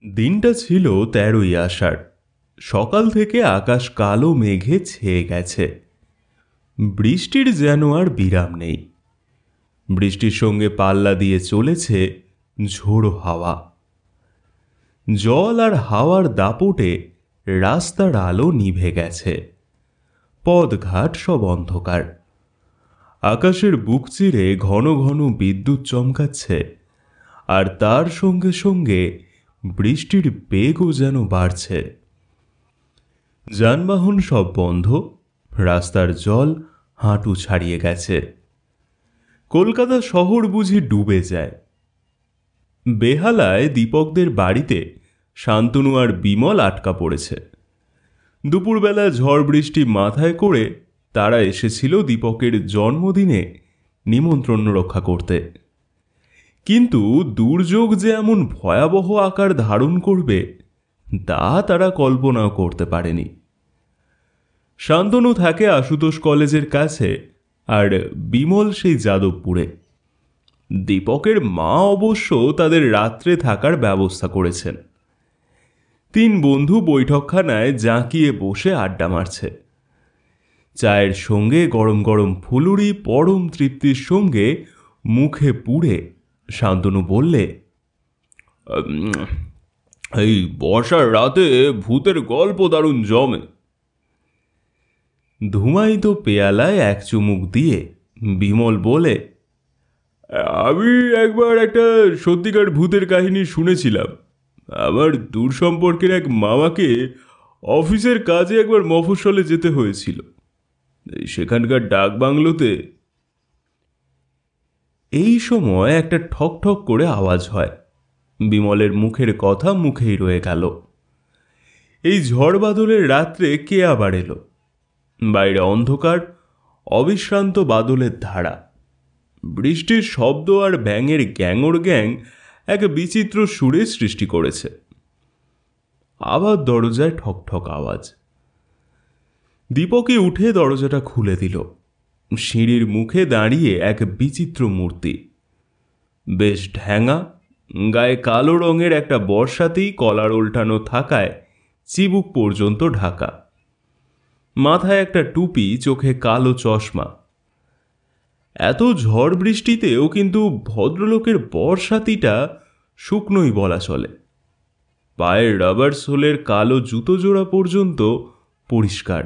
দিনটা ছিল ১৩ই আষাঢ়। সকাল থেকে আকাশ কালো মেঘে ছেয়ে গেছে। বৃষ্টির যেন আর বিরাম নেই। বৃষ্টির সঙ্গে পাল্লা দিয়ে চলেছে ঝোড়ো হাওয়া। জল আর হাওয়ার দাপটে রাস্তার আলো নিভে গেছে। পথঘাট সব অন্ধকার। আকাশের বুক চিরে ঘন ঘন বিদ্যুৎ চমকাচ্ছে, আর তার সঙ্গে সঙ্গে বৃষ্টির বেগও যেন বাড়ছে। যানবাহন সব বন্ধ, রাস্তার জল হাঁটু ছাড়িয়ে গেছে। কলকাতা শহর বুঝি ডুবে যায়। বেহালায় দীপকদের বাড়িতে শান্তনু আর বিমল আটকা পড়েছে। দুপুরবেলা ঝড় বৃষ্টি মাথায় করে তারা এসেছিল দীপকের জন্মদিনে নিমন্ত্রণ রক্ষা করতে। কিন্তু দুর্যোগ যে এমন ভয়াবহ আকার ধারণ করবে তা তারা কল্পনাও করতে পারেনি। শান্তনু থাকে আশুতোষ কলেজের কাছে, আর বিমল সেই যাদবপুরে। দীপকের মা অবশ্য তাদের রাত্রে থাকার ব্যবস্থা করেছেন। তিন বন্ধু বৈঠকখানায় জাঁকিয়ে বসে আড্ডা মারছে। চায়ের সঙ্গে গরম গরম ফুলুরি পরম তৃপ্তির সঙ্গে মুখে পুড়ে শান্তনু বললে, এই বর্ষার রাতে ভূতের গল্প দারুণ জমে। ধুমায়িত পেয়ালায় এক চুমুক দিয়ে বিমল বলে, আমি একবার একটা সত্যিকার ভূতের কাহিনী শুনেছিলাম। আমার দূর সম্পর্কের এক মামাকে অফিসের কাজে একবার মফস্বলে যেতে হয়েছিল। সেখানকার ডাক বাংলোতে এই সময় একটা ঠক ঠক করে আওয়াজ হয়। বিমলের মুখের কথা মুখেই রয়ে গেল। এই ঝড় বাদলের রাত্রে কে আবার এলো? বাইরে অন্ধকার, অবিশ্রান্ত বাদলের ধারা। বৃষ্টির শব্দ আর ব্যাঙের গ্যাঙর গ্যাং এক বিচিত্র সুরে সৃষ্টি করেছে। আবার দরজায় ঠক ঠক আওয়াজ। দীপকে উঠে দরজাটা খুলে দিল। সিঁড়ির মুখে দাঁড়িয়ে এক বিচিত্র মূর্তি। বেশ ঢ্যাঙা, গায়ে কালো রঙের একটা বর্ষাতেই কলার ওল্টানো থাকায় চিবুক পর্যন্ত ঢাকা। মাথায় একটা টুপি, চোখে কালো চশমা। এত ঝড় বৃষ্টিতেও কিন্তু ভদ্রলোকের বর্ষাতিটা শুকনোই বলা চলে। পায়ের রাবার সোলের কালো জুতো জোড়া পর্যন্ত পরিষ্কার,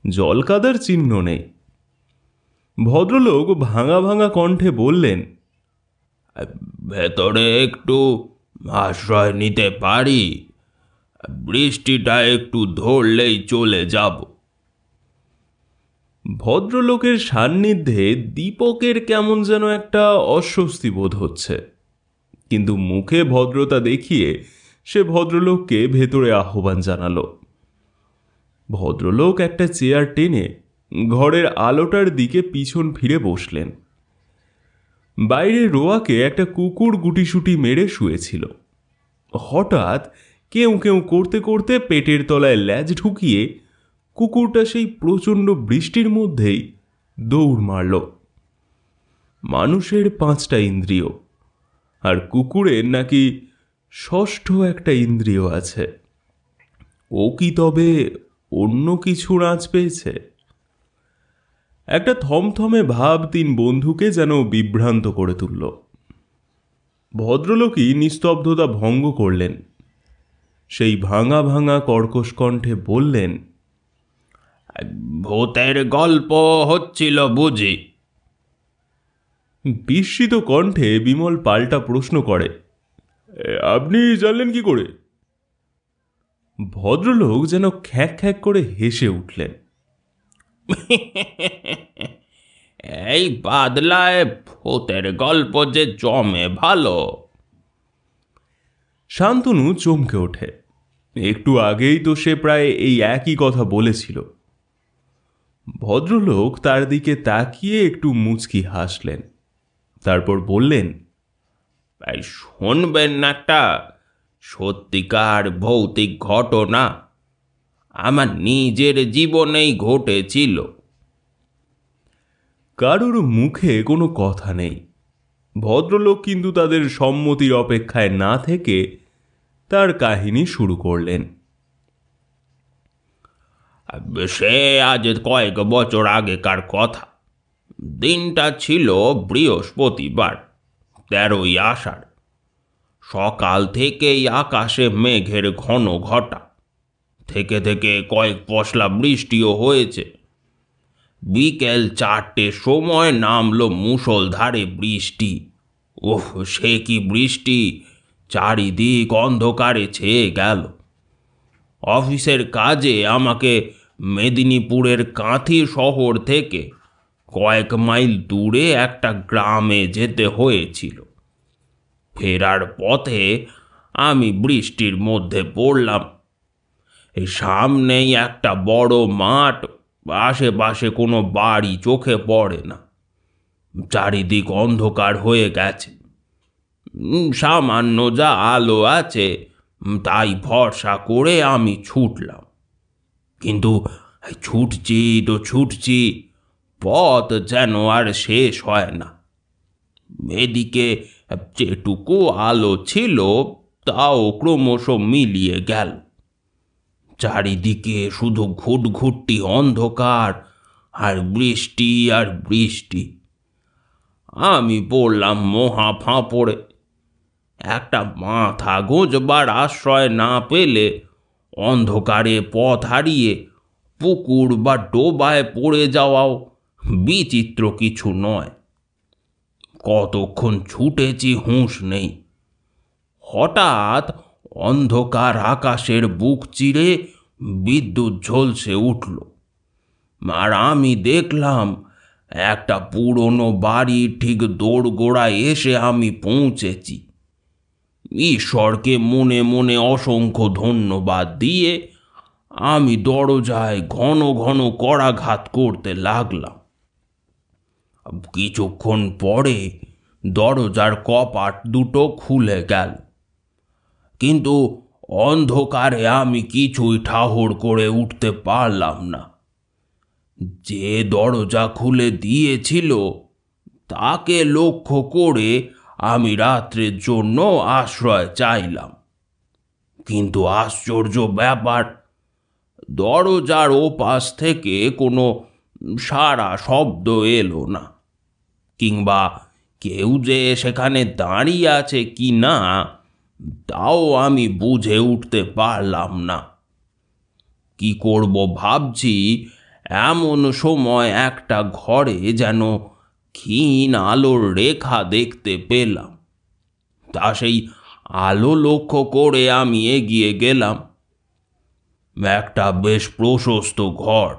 জল কাদার চিহ্ন নেই। ভদ্রলোক ভাঙা ভাঙা কণ্ঠে বললেন, ভেতরে একটু আশ্রয় নিতে পারি? বৃষ্টিটা একটু ধরলেই চলে যাব। ভদ্রলোকের সান্নিধ্যে দীপকের কেমন যেন একটা অস্বস্তি বোধ হচ্ছে, কিন্তু মুখে ভদ্রতা দেখিয়ে সে ভদ্রলোককে ভেতরে আহ্বান জানালো। ভদ্রলোক একটা চেয়ার টেনে ঘরের আলোটার দিকে পিছন ফিরে বসলেন। বাইরে রোয়াকে একটা কুকুর গুটিসুটি মেরে শুয়েছিল। হঠাৎ কেউ কেউ করতে করতে পেটের তলায় ল্যাজ ঢুকিয়ে কুকুরটা সেই প্রচণ্ড বৃষ্টির মধ্যেই দৌড় মারল। মানুষের 5টা ইন্দ্রিয়, আর কুকুরের নাকি ষষ্ঠ একটা ইন্দ্রিয় আছে। ও কি তবে অন্য কিছুর আঁচ পেয়েছে? একটা থমথমে ভাব তিন বন্ধুকে যেন বিভ্রান্ত করে তুলল। ভদ্রলোকই নিস্তব্ধতা ভঙ্গ করলেন। সেই ভাঙা ভাঙা কর্কশ কণ্ঠে বললেন, ভূতের গল্প হচ্ছিল বুঝি? বিস্মিত কণ্ঠে বিমল পাল্টা প্রশ্ন করে, আপনি জানলেন কি করে? ভদ্রলোক যেন খ্যাঁক খ্যাঁক করে হেসে উঠলেন। এই বাদলায় ভূতের গল্প যে জমে ভালো। শান্তনু চমকে ওঠে। একটু আগেই তো সে প্রায় এই একই কথা বলেছিল। ভদ্রলোক তার দিকে তাকিয়ে একটু মুচকি হাসলেন। তারপর বললেন, শুনবেন না একটা সত্যিকার ভৌতিক ঘটনা? আমার নিজের জীবনেই ঘটেছিল। কারোর মুখে কোনো কথা নেই। ভদ্রলোক কিন্তু তাদের সম্মতির অপেক্ষায় না থেকে তার কাহিনী শুরু করলেন। সে আজ কয়েক বছর আগেকার কথা। দিনটা ছিল বৃহস্পতিবার, 13ই আষাঢ়। সকাল থেকেই আকাশে মেঘের ঘন ঘটা, থেকে থেকে কয়েক পশলা বৃষ্টিও হয়েছে। বিকেল 4টের সময় নামলো মুষলধারে বৃষ্টি। ওহ, সে কি বৃষ্টি! চারিদিক অন্ধকারে ছেয়ে গেল। অফিসের কাজে আমাকে মেদিনীপুরের কাঁথি শহর থেকে কয়েক মাইল দূরে একটা গ্রামে যেতে হয়েছিল। ফেরার পথে আমি বৃষ্টির মধ্যে পড়লাম। এই সামনেই একটা বড় মাঠ, আশেপাশে কোনো বাড়ি চোখে পড়ে না। চারিদিক অন্ধকার হয়ে গেছে। সামান্য যা আলো আছে তাই ভরসা করে আমি ছুটলাম। কিন্তু ছুটছি তো ছুটছি, পথ যেন আর শেষ হয় না। এদিকে যেটুকু আলো ছিল তাও ক্রমশ মিলিয়ে গেল। চারিদিকে শুধু ঘুটঘুটি অন্ধকার, আর বৃষ্টি আর বৃষ্টি। আমি পড়লাম মহা ফাঁপড়ে। একটা মাথা গোঁজবার আশ্রয় না পেলে অন্ধকারে পথ হারিয়ে পুকুর বা ডোবায় পড়ে যাওয়াও বিচিত্র কিছু নয়। কতক্ষণ ছুটেছি হুঁশ নেই। হঠাৎ অন্ধকার আকাশের বুক চিরে বিদ্যুৎ ঝলসে উঠল, আর আমি দেখলাম একটা পুরনো বাড়ির ঠিক দোরগোড়ায় এসে আমি পৌঁছেছি। ঈশ্বরকে মনে মনে অসংখ্য ধন্যবাদ দিয়ে আমি দরজায় ঘন ঘন করাঘাত করতে লাগলাম। কিছুক্ষণ পরে দরজার কপাট দুটো খুলে গেল, কিন্তু অন্ধকারে আমি কিছুই ঠাহর করে উঠতে পারলাম না। যে দরজা খুলে দিয়েছিল তাকে লক্ষ্য করে আমি রাত্রের জন্য আশ্রয় চাইলাম। কিন্তু আশ্চর্য ব্যাপার, দরজার ওপাশ থেকে কোনো সারা শব্দ এলো না, কিংবা কেউ যে সেখানে দাঁড়িয়ে আছে কি না তাও আমি বুঝে উঠতে পারলাম না। কি করব ভাবছি, এমন সময় একটা ঘরে যেন ক্ষীণ আলোর রেখা দেখতে পেলাম। তা সেই আলো লক্ষ্য করে আমি এগিয়ে গেলাম। একটা বেশ প্রশস্ত ঘর,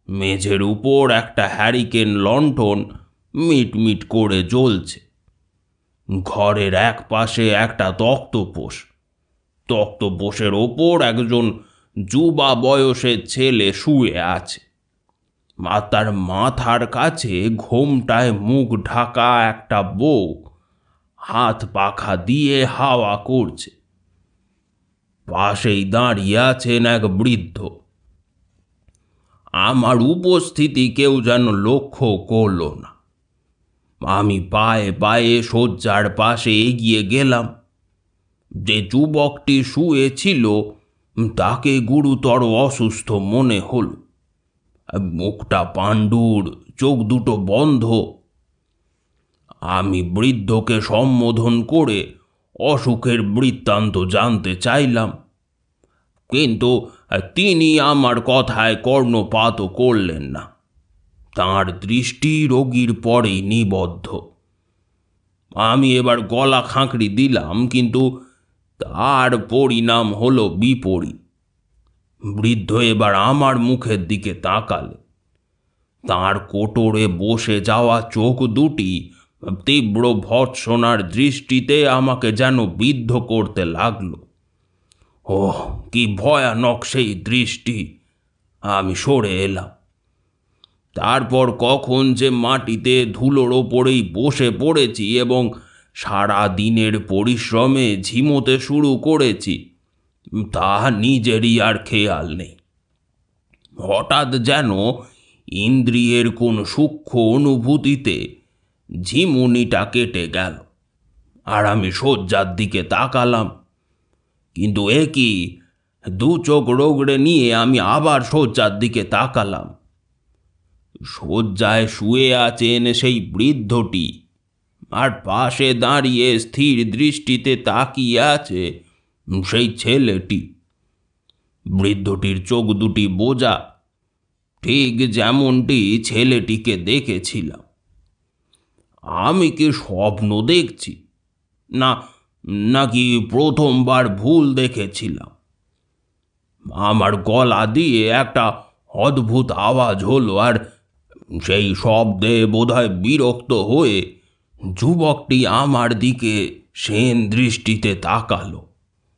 মেঝের উপর একটা হ্যারিকেন লণ্ঠন মিটমিট করে জ্বলছে। ঘরের এক পাশে একটা তক্তপোষ, তক্তপোষের ওপর একজন যুবা বয়সের ছেলে শুয়ে আছে, আর তার মাথার কাছে ঘোমটায় মুখ ঢাকা একটা বউ হাত পাখা দিয়ে হাওয়া করছে। পাশেই দাঁড়িয়ে আছেন এক বৃদ্ধ। আমার উপস্থিতি কেউ যেন লক্ষ্য করল না। আমি পায়ে পায়ে শয্যার পাশে এগিয়ে গেলাম। যে যুবকটি শুয়েছিল তাকে গুরুতর অসুস্থ মনে হল। মুখটা পাণ্ডুর, চোখ দুটো বন্ধ। আমি বৃদ্ধকে সম্বোধন করে অসুখের বৃত্তান্ত জানতে চাইলাম, কিন্তু তিনি আমার কথায় কর্ণপাতও করলেন না। তাঁর দৃষ্টি রোগীর পরেই নিবদ্ধ। আমি এবার গলা খাঁকড়ি দিলাম, কিন্তু তার পরিণাম হলো বিপরীত। বৃদ্ধ এবার আমার মুখের দিকে তাকালেন। তাঁর কোটরে বসে যাওয়া চোখ দুটি তীব্র ভর্ৎসনার দৃষ্টিতে আমাকে যেন বিদ্ধ করতে লাগলো। ওহ, কি ভয়ানক সেই দৃষ্টি! আমি সরে এলাম। তারপর কখন যে মাটিতে ধুলোর ওপরেই বসে পড়েছি এবং সারা দিনের পরিশ্রমে ঝিমোতে শুরু করেছি তা নিজেরই আর খেয়াল নেই। হঠাৎ যেন ইন্দ্রিয়ের কোন সূক্ষ্ম অনুভূতিতে ঝিমুনিটা কেটে গেল, আর আমি শয্যার দিকে তাকালাম। কিন্তু এ কি, দু চোখ রোগড়ে নিয়ে আমি আবার শয্যার দিকে তাকালাম। শয্যায় শুয়ে আছেন সেই বৃদ্ধটি, আর পাশে দাঁড়িয়ে স্থির দৃষ্টিতে তাকিয়ে আছে সেই ছেলেটি। বৃদ্ধটির চোখ দুটি বোজা, ঠিক যেমনটি ছেলেটিকে দেখেছিলাম। আমি কি স্বপ্ন দেখছি, না নাকি প্রথমবার ভুল দেখেছিলাম? আমার গলা দিয়ে একটা অদ্ভুত আওয়াজ হলো, আর সেই শব্দে বোধহয় বিরক্ত হয়ে যুবকটি আমার দিকে সেন দৃষ্টিতে তাকালো।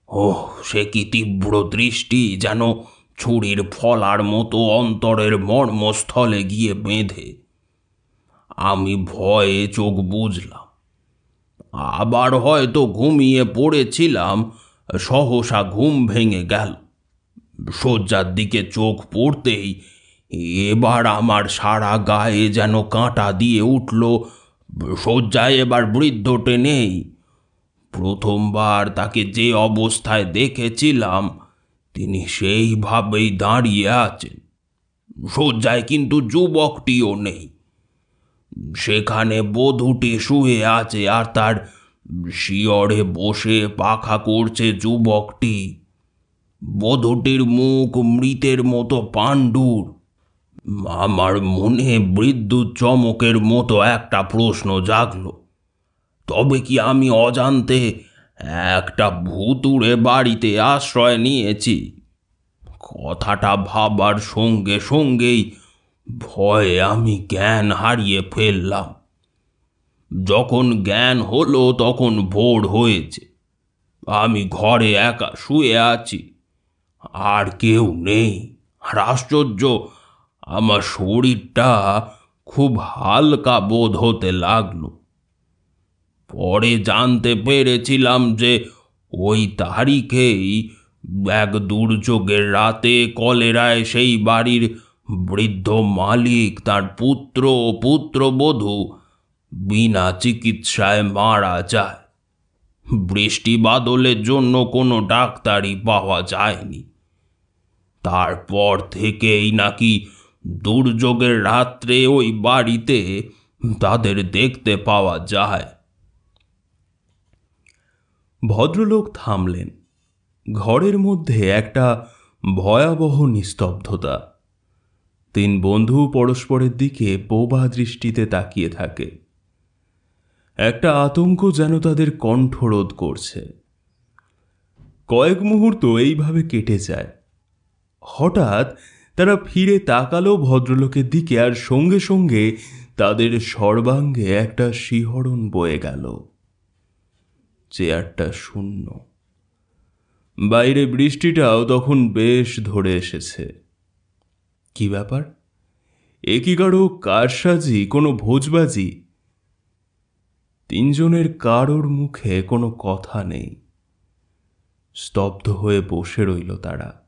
ওহ, সে কি তীব্র দৃষ্টি, যেন ছুরির ফলার মতো অন্তরের মর্মস্থলে গিয়ে বেঁধে। আমি ভয়ে চোখ বুজলাম। আবার হয়তো ঘুমিয়ে পড়েছিলাম, সহসা ঘুম ভেঙে গেল। শয্যার দিকে চোখ পড়তেই এবার আমার সারা গায়ে যেন কাঁটা দিয়ে উঠল। শয্যায় এবার বৃদ্ধটি নেই। প্রথমবার তাকে যে অবস্থায় দেখেছিলাম তিনি সেইভাবেই দাঁড়িয়ে আছেন। শয্যায় কিন্তু যুবকটিও নেই। সেখানে বধূটি শুয়ে আছে, আর তার শিয়রে বসে পাখা করছে যুবকটি। বধূটির মুখ মৃতের মতো পাণ্ডুর। আমার মনে বিদ্যুৎ চমকের মতো একটা প্রশ্ন জাগলো, তবে কি আমি অজান্তে একটা ভুতুড়ে বাড়িতে আশ্রয় নিয়েছি? কথাটা ভাবার সঙ্গে সঙ্গেই ভয়ে আমি জ্ঞান হারিয়ে ফেললাম। যখন জ্ঞান হলো তখন ভোর হয়েছে। আমি ঘরে একা শুয়ে আছি, আর কেউ নেই। আর আশ্চর্য, আমার শরীরটা খুব হালকা বোধ হতে লাগলো। পরে জানতে পেরেছিলাম যে ওই তারিখেই এক দুর্যোগের রাতে কলেরায় সেই বাড়ির বৃদ্ধ মালিক, তার পুত্র ও পুত্রবধূ বিনা চিকিৎসায় মারা যায়। বৃষ্টি বাদলের জন্য কোনো ডাক্তারই পাওয়া যায়নি। তারপর থেকেই নাকি দুর্যোগের রাত্রে ওই বাড়িতে তাদের দেখতে পাওয়া যায়। ভদ্রলোক থামলেন। ঘরের মধ্যে একটা ভয়াবহ নিস্তব্ধতা। তিন বন্ধু পরস্পরের দিকে বোবা দৃষ্টিতে তাকিয়ে থাকে। একটা আতঙ্ক যেন তাদের কণ্ঠরোধ করছে। কয়েক মুহূর্ত এইভাবে কেটে যায়। হঠাৎ তারা ফিরে তাকালো ভদ্রলোকের দিকে, আর সঙ্গে সঙ্গে তাদের সর্বাঙ্গে একটা শিহরণ বয়ে গেল। চেয়ারটা শূন্য। বাইরে বৃষ্টিটাও তখন বেশ ধরে এসেছে। কি ব্যাপার? এ কি কারো কারসাজি, কোনো ভোজবাজি? তিনজনের কারোর মুখে কোনো কথা নেই। স্তব্ধ হয়ে বসে রইল তারা।